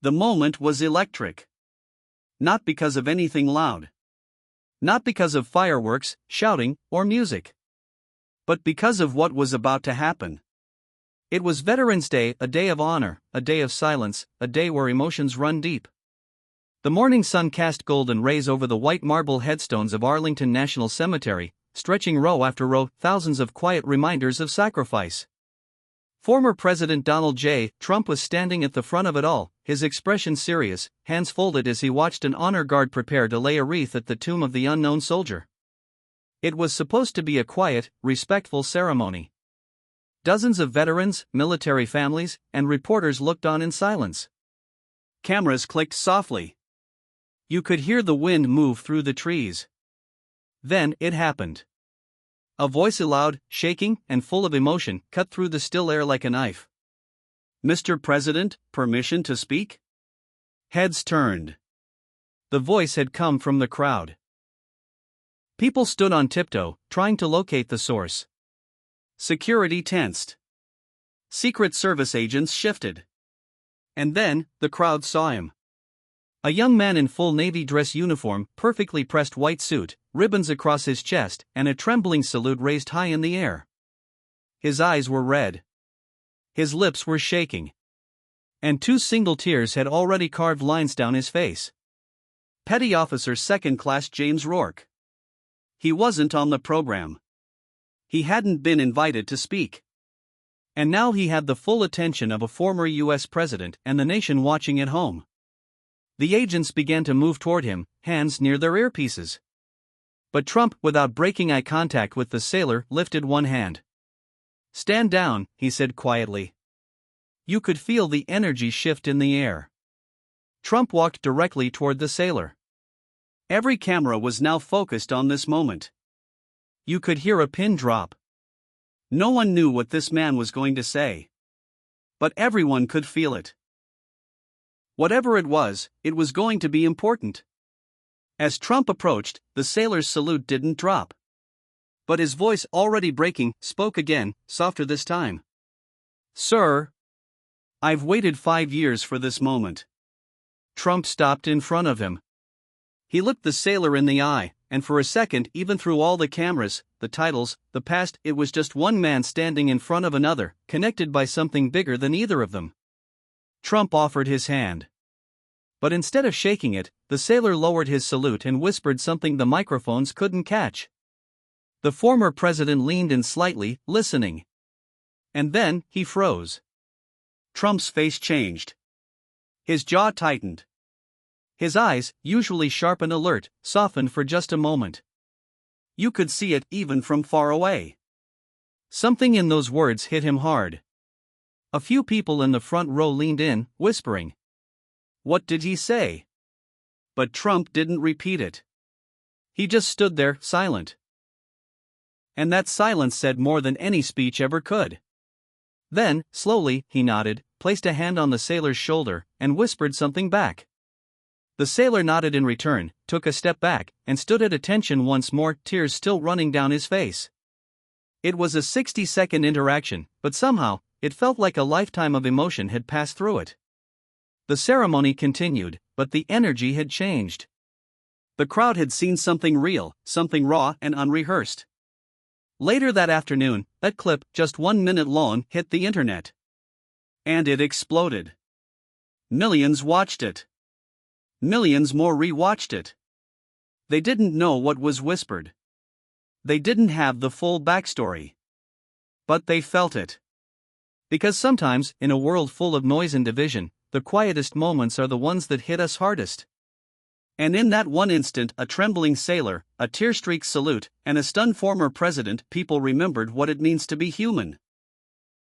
The moment was electric. Not because of anything loud. Not because of fireworks, shouting, or music. But because of what was about to happen. It was Veterans Day, a day of honor, a day of silence, a day where emotions run deep. The morning sun cast golden rays over the white marble headstones of Arlington National Cemetery, stretching row after row, thousands of quiet reminders of sacrifice. Former President Donald J. Trump was standing at the front of it all, his expression serious, hands folded as he watched an honor guard prepare to lay a wreath at the tomb of the unknown soldier. It was supposed to be a quiet, respectful ceremony. Dozens of veterans, military families, and reporters looked on in silence. Cameras clicked softly. You could hear the wind move through the trees. Then it happened. A voice aloud, shaking, and full of emotion, cut through the still air like a knife. "Mr. President, permission to speak?" Heads turned. The voice had come from the crowd. People stood on tiptoe, trying to locate the source. Security tensed. Secret Service agents shifted. And then, the crowd saw him. A young man in full Navy dress uniform, perfectly pressed white suit, ribbons across his chest, and a trembling salute raised high in the air. His eyes were red. His lips were shaking. And 2 single tears had already carved lines down his face. Petty Officer Second Class James Rourke. He wasn't on the program. He hadn't been invited to speak. And now he had the full attention of a former U.S. president and the nation watching at home. The agents began to move toward him, hands near their earpieces. But Trump, without breaking eye contact with the sailor, lifted one hand. "Stand down," he said quietly. You could feel the energy shift in the air. Trump walked directly toward the sailor. Every camera was now focused on this moment. You could hear a pin drop. No one knew what this man was going to say. But everyone could feel it. Whatever it was going to be important. As Trump approached, the sailor's salute didn't drop. But his voice, already breaking, spoke again, softer this time. "Sir, I've waited 5 years for this moment." Trump stopped in front of him. He looked the sailor in the eye, and for a second, even through all the cameras, the titles, the past, it was just one man standing in front of another, connected by something bigger than either of them. Trump offered his hand. But instead of shaking it, the sailor lowered his salute and whispered something the microphones couldn't catch. The former president leaned in slightly, listening. And then, he froze. Trump's face changed. His jaw tightened. His eyes, usually sharp and alert, softened for just a moment. You could see it even from far away. Something in those words hit him hard. A few people in the front row leaned in, whispering. What did he say? But Trump didn't repeat it. He just stood there, silent. And that silence said more than any speech ever could. Then, slowly, he nodded, placed a hand on the sailor's shoulder, and whispered something back. The sailor nodded in return, took a step back, and stood at attention once more, tears still running down his face. It was a 60-second interaction, but somehow, it felt like a lifetime of emotion had passed through it. The ceremony continued, but the energy had changed. The crowd had seen something real, something raw and unrehearsed. Later that afternoon, that clip, just 1 minute long, hit the internet. And it exploded. Millions watched it. Millions more re-watched it. They didn't know what was whispered. They didn't have the full backstory. But they felt it. Because sometimes, in a world full of noise and division, the quietest moments are the ones that hit us hardest. And in that one instant, a trembling sailor, a tear-streaked salute, and a stunned former president, people remembered what it means to be human.